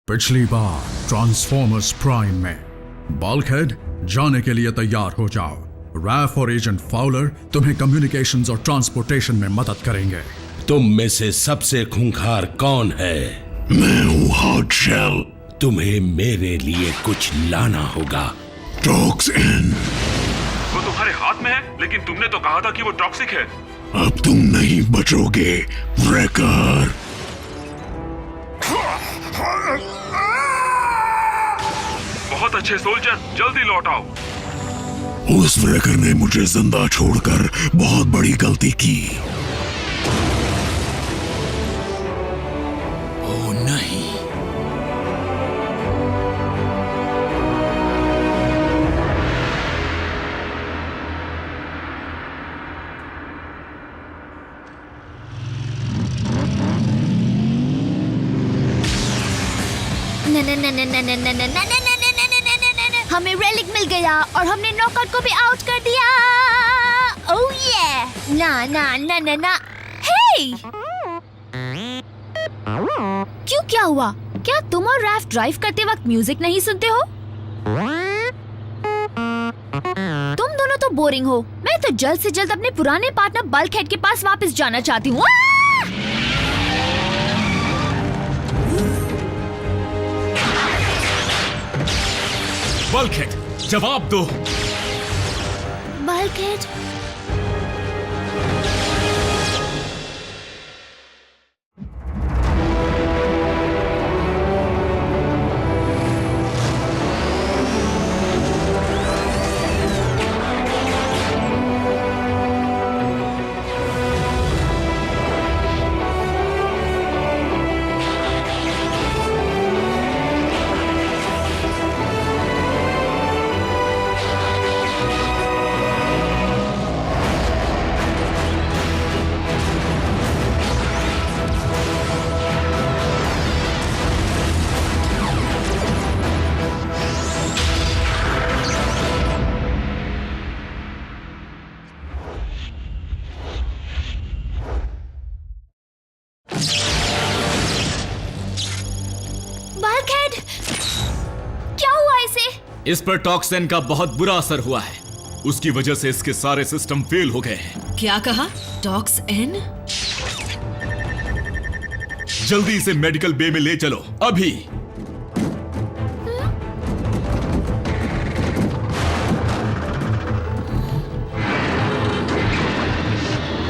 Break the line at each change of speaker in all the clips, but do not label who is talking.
पिछली बार transformers prime में bulkhead जाने के लिए तैयार हो जाओ। रैफ और एजेंट फाउलर तुम्हें कम्युनिकेशंस और ट्रांसपोर्टेशन में मदद करेंगे।
तुम में से सबसे खूंखार कौन है?
मैं हूँ हार्ड शेल।
तुम्हें मेरे लिए कुछ लाना होगा।
टॉक्सिन।
वो तुम्हारे हाथ में है, लेकिन तुमने तो कहा था कि वो टॉक्सिक है।
अब तुम नहीं बचोगे व्रेकर।
बहुत अच्छे सोल्जर, जल्दी लौट आओ।
उस व्रेकर ने मुझे जिंदा छोड़कर बहुत बड़ी गलती की।
ओ नहीं,
हमें रेलिक मिल गया और हमने नॉकआउट को भी आउट कर दिया। ओह ये ना ना ना ना ना। हे क्यों, क्या हुआ? क्या तुम और रैफ ड्राइव करते वक्त म्यूजिक नहीं सुनते हो? तुम दोनों तो बोरिंग हो। मैं तो जल्द से जल्द अपने पुराने पार्टनर बल्कहेड के पास वापस जाना चाहती हूँ।
बल्कहेड, जवाब दो।
बल्कहेड, क्या हुआ इसे?
इस पर टॉक्सिन का बहुत बुरा असर हुआ है। उसकी वजह से इसके सारे सिस्टम फेल हो गए हैं।
क्या कहा? टॉक्सिन?
जल्दी इसे मेडिकल बे में ले चलो, अभी।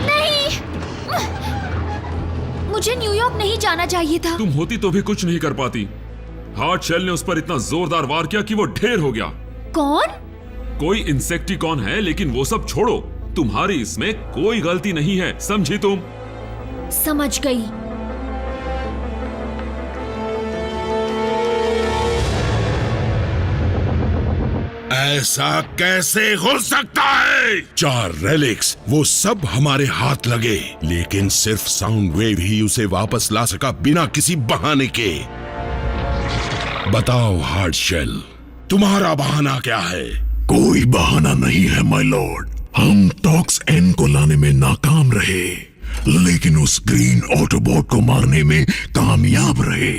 नहीं, मुझे न्यूयॉर्क नहीं जाना चाहिए था।
तुम होती तो भी कुछ नहीं कर पाती। हार्ड शेल ने उस पर इतना जोरदार वार किया कि वो ढेर हो गया।
कौन?
कोई इंसेक्टिकॉन है, लेकिन वो सब छोड़ो, तुम्हारी इसमें कोई गलती नहीं है, समझी तुम?
समझ गई।
ऐसा कैसे हो सकता है? 4 रेलिक्स, वो सब हमारे हाथ लगे, लेकिन सिर्फ साउंड वेव ही उसे वापस ला सका बिना किसी बहाने के। बताओ हार्ड शेल, तुम्हारा बहाना क्या है? कोई बहाना नहीं है माय लॉर्ड। हम टॉक्सिन को लाने में नाकाम रहे, लेकिन उस ग्रीन ऑटोबॉट को मारने में कामयाब रहे।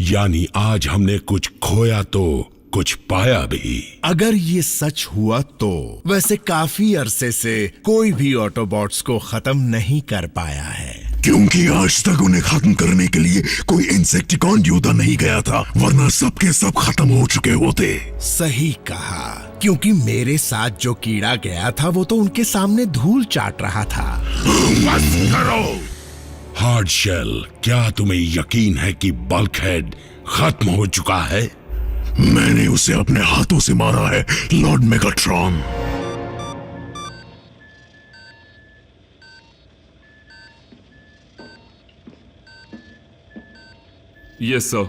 यानी आज हमने कुछ खोया तो कुछ पाया भी।
अगर ये सच हुआ तो वैसे काफी अरसे से कोई भी ऑटोबॉट्स को खत्म नहीं कर पाया है,
क्योंकि आज तक उन्हें खत्म करने के लिए कोई इंसेक्टिकॉन योद्धा नहीं गया था, वरना सबके सब खत्म हो चुके होते।
सही कहा, क्योंकि मेरे साथ जो कीड़ा गया था वो तो उनके सामने धूल चाट रहा था।
बस करो हार्ड शेल, क्या तुम्हें यकीन है कि बल्कहेड खत्म हो चुका है? मैंने उसे अपने हाथों से मारा है लॉर्ड मेगाट्रॉन।
Yes sir.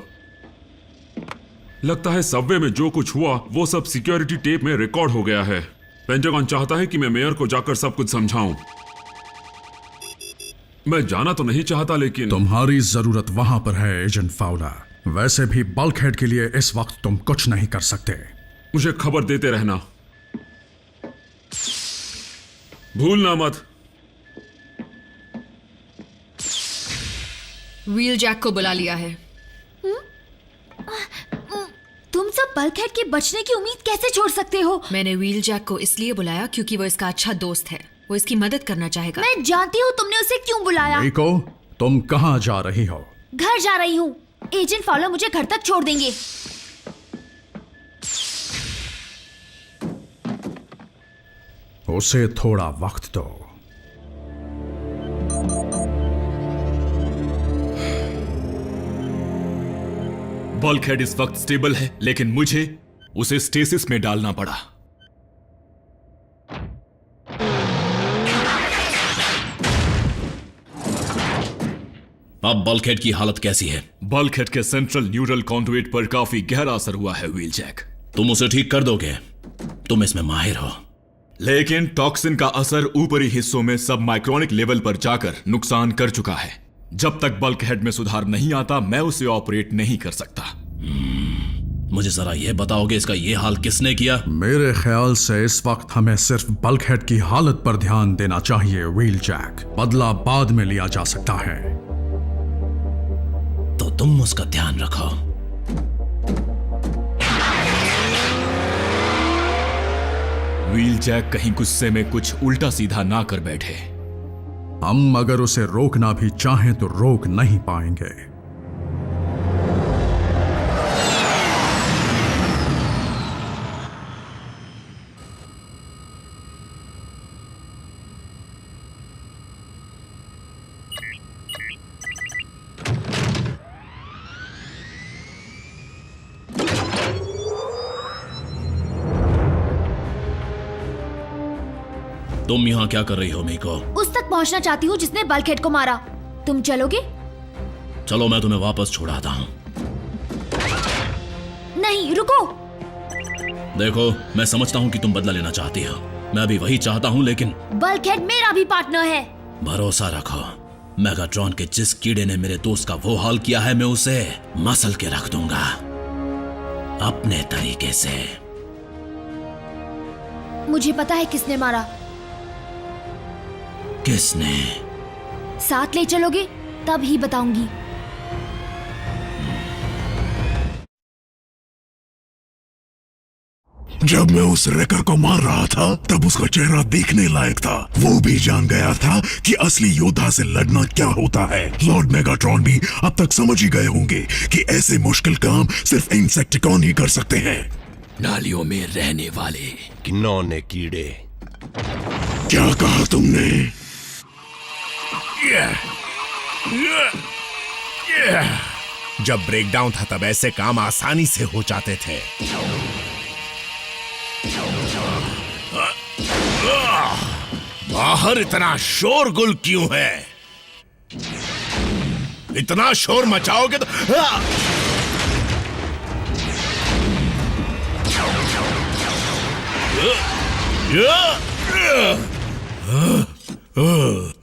लगता है सबवे में जो कुछ हुआ वो सब सिक्योरिटी टेप में रिकॉर्ड हो गया है। पेंटागन चाहता है कि मैं मेयर को जाकर सब कुछ समझाऊं। मैं जाना तो नहीं चाहता, लेकिन
तुम्हारी जरूरत वहां पर है एजेंट फाउलर। वैसे भी बल्कहेड के लिए इस वक्त तुम कुछ नहीं कर सकते।
मुझे खबर देते रहना, भूलना मत।
व्हील जैक को बुला लिया है।
तुम सब बल्कहेड के बचने की उम्मीद कैसे छोड़ सकते हो?
मैंने व्हील जैक को इसलिए बुलाया क्योंकि वो इसका अच्छा दोस्त है। वो इसकी मदद करना चाहेगा।
मैं जानती हूँ तुमने उसे क्यों बुलाया।
मीको, तुम कहाँ जा रही हो?
घर जा रही हूँ। एजेंट फॉलो मुझे घर तक छोड़ देंगे।
उसे थोड़ा वक्त दो।
बल्कहेड इस वक्त स्टेबल है, लेकिन मुझे उसे स्टेसिस में डालना पड़ा।
अब बल्कहेड की हालत कैसी है?
बल्कहेड के सेंट्रल न्यूरल कॉन्डुइट पर काफी गहरा असर हुआ है व्हील जैक।
तुम उसे ठीक कर दोगे? तुम इसमें माहिर हो।
लेकिन टॉक्सिन का असर ऊपरी हिस्सों में सब माइक्रोनिक लेवल पर जाकर नुकसान कर चुका है। जब तक बल्कहेड में सुधार नहीं आता, मैं उसे ऑपरेट नहीं कर सकता।
मुझे जरा यह बताओगे इसका ये हाल किसने किया?
मेरे ख्याल से इस वक्त हमें सिर्फ बल्कहेड की हालत पर ध्यान देना चाहिए व्हील जैक। बदला बाद में लिया जा सकता है।
तो तुम उसका ध्यान रखो।
व्हील जैक कहीं गुस्से में कुछ उल्टा सीधा ना कर बैठे।
हम अगर उसे रोकना भी चाहें तो रोक नहीं पाएंगे।
तुम यहाँ क्या कर रही हो मीको?
उस तक पहुंचना चाहती हूँ जिसने बल्कहेड को मारा। तुम चलोगे?
चलो मैं तुम्हें वापस छुड़ाता हूँ।
नहीं, रुको।
देखो, मैं समझता हूँ कि तुम बदला लेना चाहती हो। मैं भी वही चाहता हूँ, लेकिन
बल्कहेड मेरा भी पार्टनर है।
भरोसा रखो, मेगाट्रॉन के जिस कीड़े ने मेरे दोस्त का वो हाल किया है, मैं उसे मसल के रख दूंगा अपने तरीके से।
मुझे पता है किसने मारा।
किसने?
साथ ले चलोगे? तब ही बताऊंगी।
जब मैं उस रेकर को मार रहा था तब उसका चेहरा देखने लायक था। वो भी जान गया था कि असली योद्धा से लड़ना क्या होता है। लॉर्ड मेगाट्रॉन भी अब तक समझ ही गए होंगे कि ऐसे मुश्किल काम सिर्फ इंसेक्टिकॉन ही कर सकते हैं।
नालियों में रहने वाले घिनौने कीड़े।
क्या कहा तुमने?
जब ब्रेकडाउन था तब ऐसे काम आसानी से हो जाते थे। बाहर इतना शोरगुल क्यों है? इतना शोर मचाओगे तो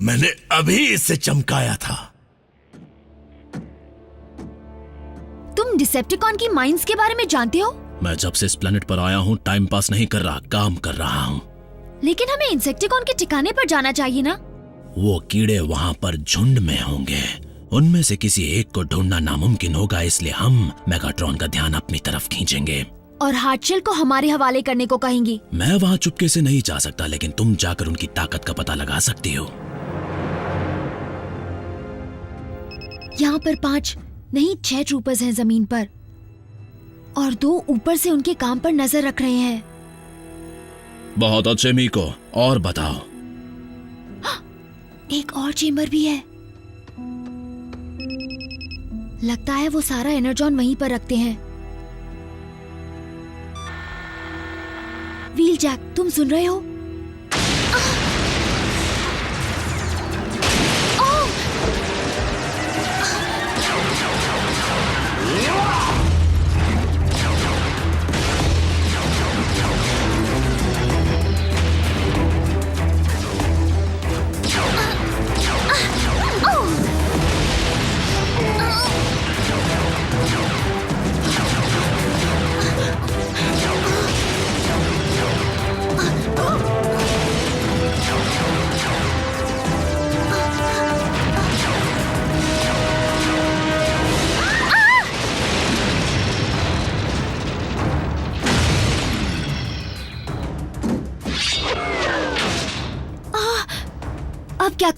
मैंने अभी इसे चमकाया था।
तुम डिसेप्टिकॉन की माइंस के बारे में जानते हो?
मैं जब से इस प्लेनेट पर आया हूँ टाइम पास नहीं कर रहा, काम कर रहा हूँ।
लेकिन हमें इंसेक्टिकॉन के ठिकाने पर जाना चाहिए ना?
वो कीड़े वहाँ पर झुंड में होंगे। उनमें से किसी एक को ढूंढना नामुमकिन होगा, इसलिए हम मेगाट्रॉन का ध्यान अपनी तरफ खींचेंगे
और हार्टशेल को हमारे हवाले करने को कहेंगे।
मैं वहाँ चुपके से नहीं जा सकता, लेकिन तुम जाकर उनकी ताकत का पता लगा सकती हो।
यहाँ पर 5 नहीं 6 ट्रूपर्स हैं जमीन पर, और 2 ऊपर से उनके काम पर नजर रख रहे हैं।
बहुत अच्छे मीको, और बताओ।
एक और चेंबर भी है। लगता है वो सारा एनर्जॉन वहीं पर रखते हैं। व्हील जैक, तुम सुन रहे हो?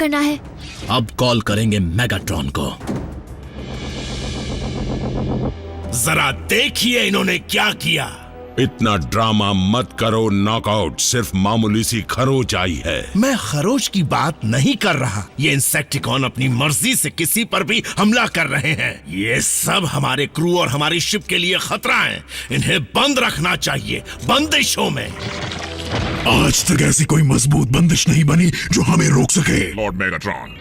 करना है?
अब कॉल करेंगे मेगाट्रॉन को।
जरा देखिए इन्होंने क्या किया।
इतना ड्रामा मत करो नॉकआउट, सिर्फ मामूली सी खरोच आई है।
मैं खरोच की बात नहीं कर रहा। ये इंसेक्टिकॉन अपनी मर्जी से किसी पर भी हमला कर रहे हैं। ये सब हमारे क्रू और हमारी शिप के लिए खतरा है। इन्हें बंद रखना चाहिए, बंदिशों में।
आज तक ऐसी कोई मजबूत बंदिश नहीं बनी जो हमें रोक सके।
लॉर्ड मेगाट्रॉन,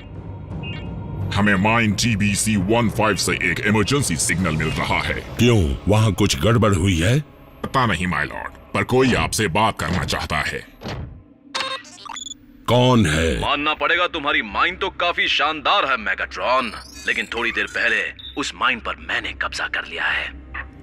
हमें माइन TBC-15 से एक इमरजेंसी सिग्नल मिल रहा है।
क्यों, वहाँ कुछ गड़बड़ हुई है?
पता नहीं माय लॉर्ड, पर कोई आपसे बात करना चाहता है।
कौन है?
मानना पड़ेगा तुम्हारी माइन तो काफी शानदार है मेगाट्रॉन, लेकिन थोड़ी देर पहले उस माइन पर मैंने कब्जा कर लिया है।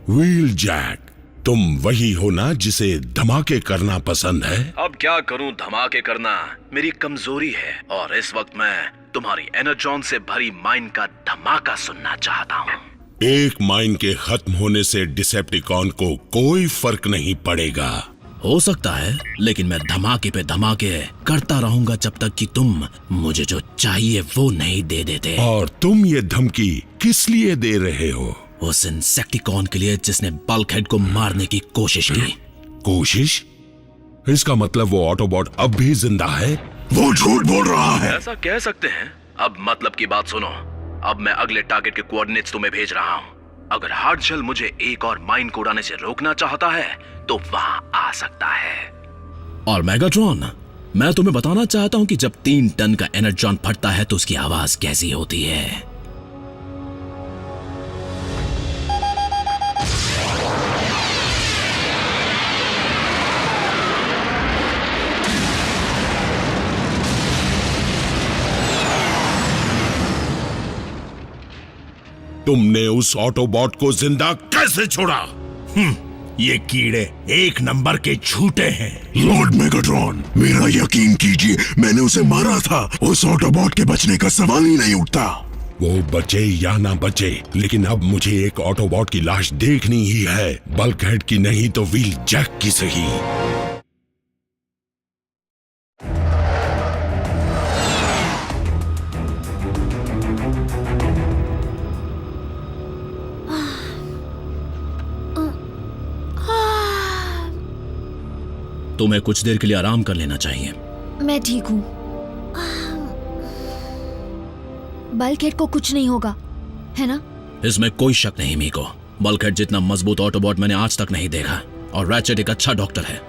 व्हील जैक, तुम वही हो ना जिसे धमाके करना पसंद है?
अब क्या करूं, धमाके करना मेरी कमजोरी है और इस वक्त मैं तुम्हारी एनर्जॉन से भरी माइन का धमाका सुनना चाहता हूं।
एक माइन के खत्म होने से डिसेप्टिकॉन को कोई फर्क नहीं पड़ेगा।
हो सकता है, लेकिन मैं धमाके पे धमाके करता रहूंगा जब तक कि तुम मुझे जो चाहिए वो नहीं दे देते।
और तुम ये धमकी किस लिए दे रहे हो?
उस इंसेक्टिकॉन के लिए जिसने बल्कहेड को मारने की कोशिश की।
कोशिश? इसका मतलब वो ऑटोबॉट अब भी जिंदा है? वो झूठ बोल रहा है।
ऐसा कह सकते हैं। अब मतलब की बात सुनो, अब मैं अगले टारगेट के कोऑर्डिनेट्स तुम्हें भेज रहा हूँ। अगर हार्डशेल मुझे एक और माइन को उड़ाने से रोकना चाहता है तो वहां आ सकता है। और मेगाट्रॉन, मैं तुम्हें बताना चाहता हूँ कि जब 3 टन का एनर्जॉन फटता है तो उसकी आवाज कैसी होती है।
तुमने उस ऑटोबॉट को जिंदा कैसे छोड़ा?
ये कीड़े एक नंबर के झूठे हैं।
लॉर्ड मेगाट्रॉन, मेरा यकीन कीजिए, मैंने उसे मारा था। उस ऑटोबॉट के बचने का सवाल ही नहीं उठता। वो बचे या ना बचे, लेकिन अब मुझे एक ऑटोबॉट की लाश देखनी ही है। बल्कहेड की नहीं तो व्हील जैक की सही।
तुम्हें कुछ देर के लिए आराम कर लेना चाहिए।
मैं ठीक हूँ। बल्कहेड को कुछ नहीं होगा, है ना?
इसमें कोई शक नहीं मीको। बल्कहेड जितना मजबूत ऑटोबॉट मैंने आज तक नहीं देखा, और रैचेट एक अच्छा डॉक्टर है,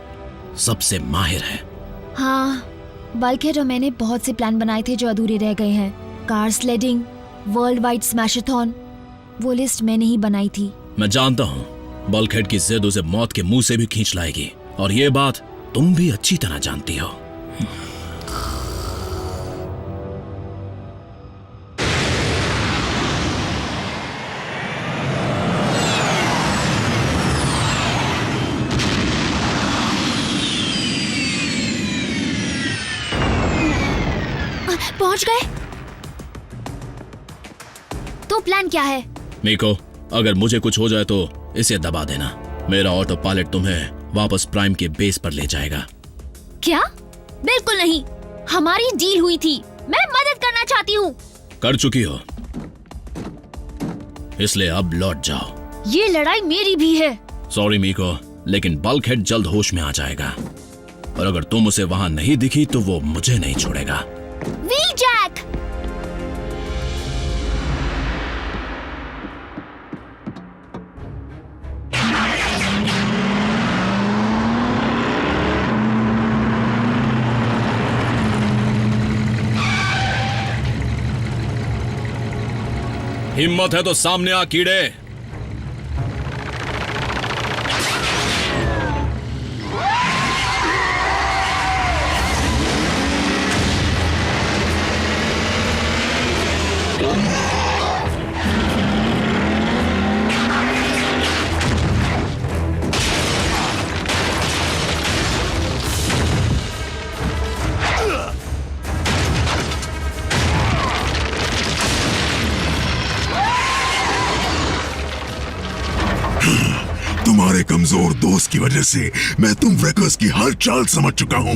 सबसे माहिर है।
हाँ, बल्कहेड और मैंने बहुत से प्लान बनाए थे जो अधूरे रह गए हैं। कार स्लेडिंग, वर्ल्ड वाइड स्मैशाथॉन, वो लिस्ट मैंने ही बनाई थी।
मैं जानता हूँ बल्कहेड की जिद उसे मौत के मुंह से भी खींच लाएगी, और ये बात तुम भी अच्छी तरह जानती हो।
पहुंच गए? तो प्लान क्या है?
मीको, अगर मुझे कुछ हो जाए तो इसे दबा देना। मेरा ऑटो पायलट तुम्हें वापस प्राइम के बेस पर ले जाएगा।
क्या? बिल्कुल नहीं, हमारी डील हुई थी। मैं मदद करना चाहती हूँ।
कर चुकी हो, इसलिए अब लौट जाओ।
ये लड़ाई मेरी भी है।
सॉरी मीको, लेकिन बल्कहेड जल्द होश में आ जाएगा, और अगर तुम उसे वहां नहीं दिखी तो वो मुझे नहीं छोड़ेगा।
Wheel jack!
हिम्मत है तो सामने आ कीड़े।
तुम्हारे कमजोर दोस्त की वजह से मैं तुम वृकर्स की हर चाल समझ चुका हूं।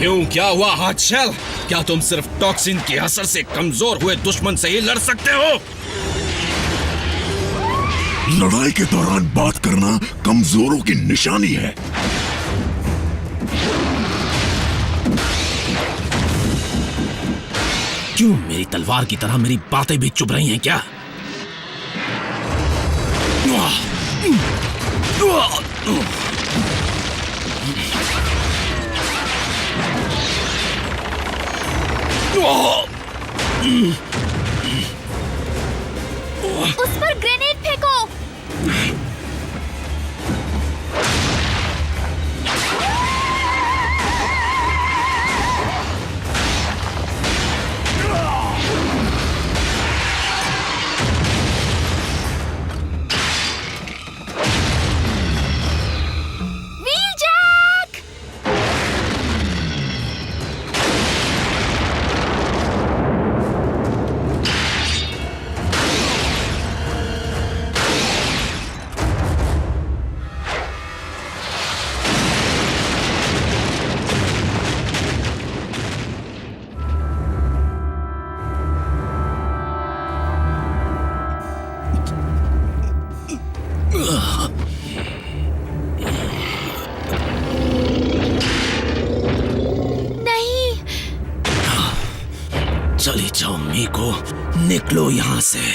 क्यों, क्या हुआ हार्डशेल? क्या तुम सिर्फ टॉक्सिन के असर से कमजोर हुए दुश्मन से ही लड़ सकते हो?
लड़ाई के दौरान बात करना कमजोरों की निशानी है।
क्यों मेरी तलवार की तरह मेरी बातें भी चुभ रही हैं क्या?
उस पर ग्रेनेड फेंको। व्हीलजैक! नहीं,
चली जाओ मीको, निकलो यहां से।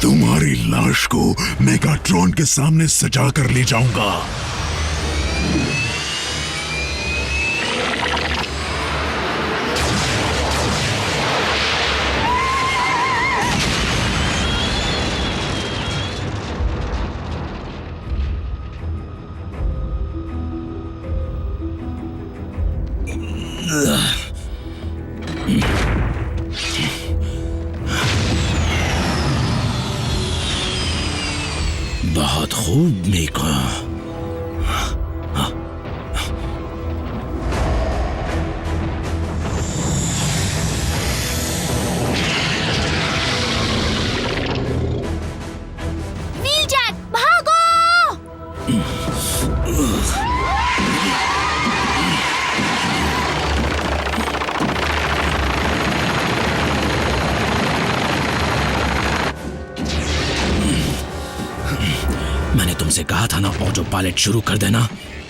तुम्हारी लाश को मेगाट्रॉन के सामने सजा कर ले जाऊंगा।
बहुत खूब मीको।
व्हीलजैक भागो!
मैंने तुमसे कहा था ना ऑटो पायलट शुरू कर देना।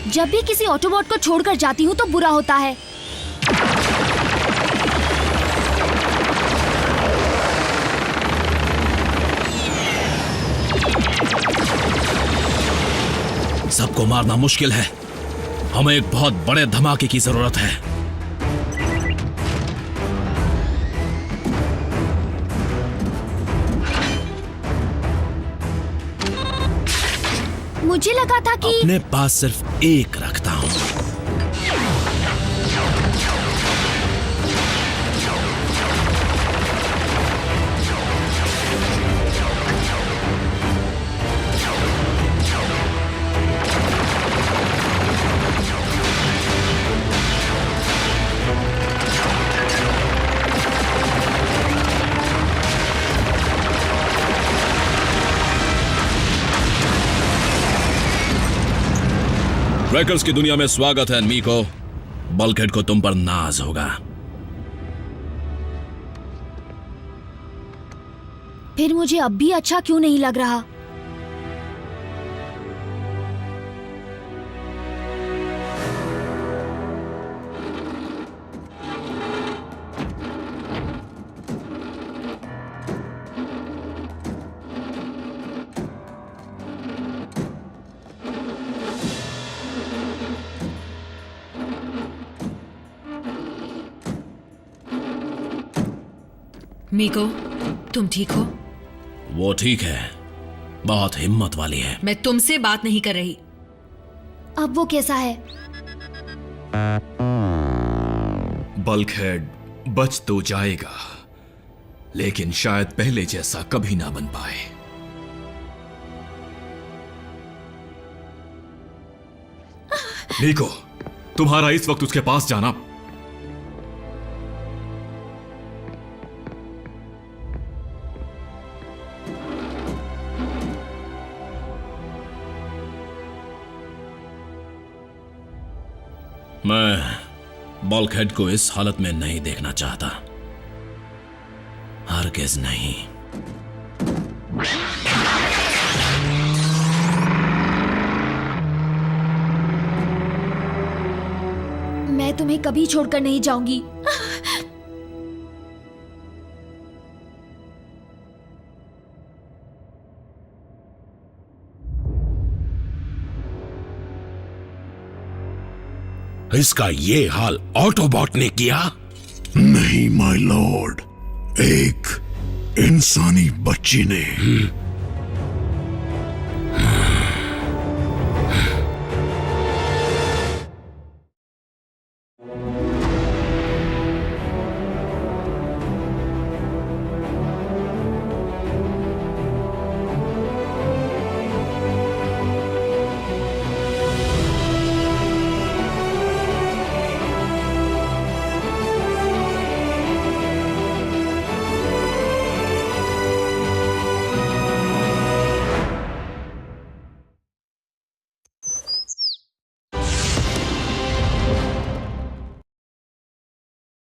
जब भी किसी ऑटोबॉट को छोड़कर जाती हूँ तो बुरा होता है।
सबको मारना मुश्किल है, हमें एक बहुत बड़े धमाके की जरूरत है।
मुझे लगा था कि
अपने पास सिर्फ एक रखता हूं। ब्रेकर्स की दुनिया में स्वागत है मीको। बल्कहेड को तुम पर नाज होगा।
फिर मुझे अब भी अच्छा क्यों नहीं लग रहा?
मीको, तुम ठीक हो?
वो ठीक है, बहुत हिम्मत वाली है।
मैं तुमसे बात नहीं कर रही।
अब वो कैसा है?
बल्कहेड बच तो जाएगा, लेकिन शायद पहले जैसा कभी ना बन पाए। निको, तुम्हारा इस वक्त उसके पास जाना
मैं बल्कहेड को इस हालत में नहीं देखना चाहता, हरगिज नहीं।
मैं तुम्हें कभी छोड़कर नहीं जाऊंगी।
इसका ये हाल ऑटोबॉट ने किया?
नहीं माय लॉर्ड, एक इंसानी बच्ची ने।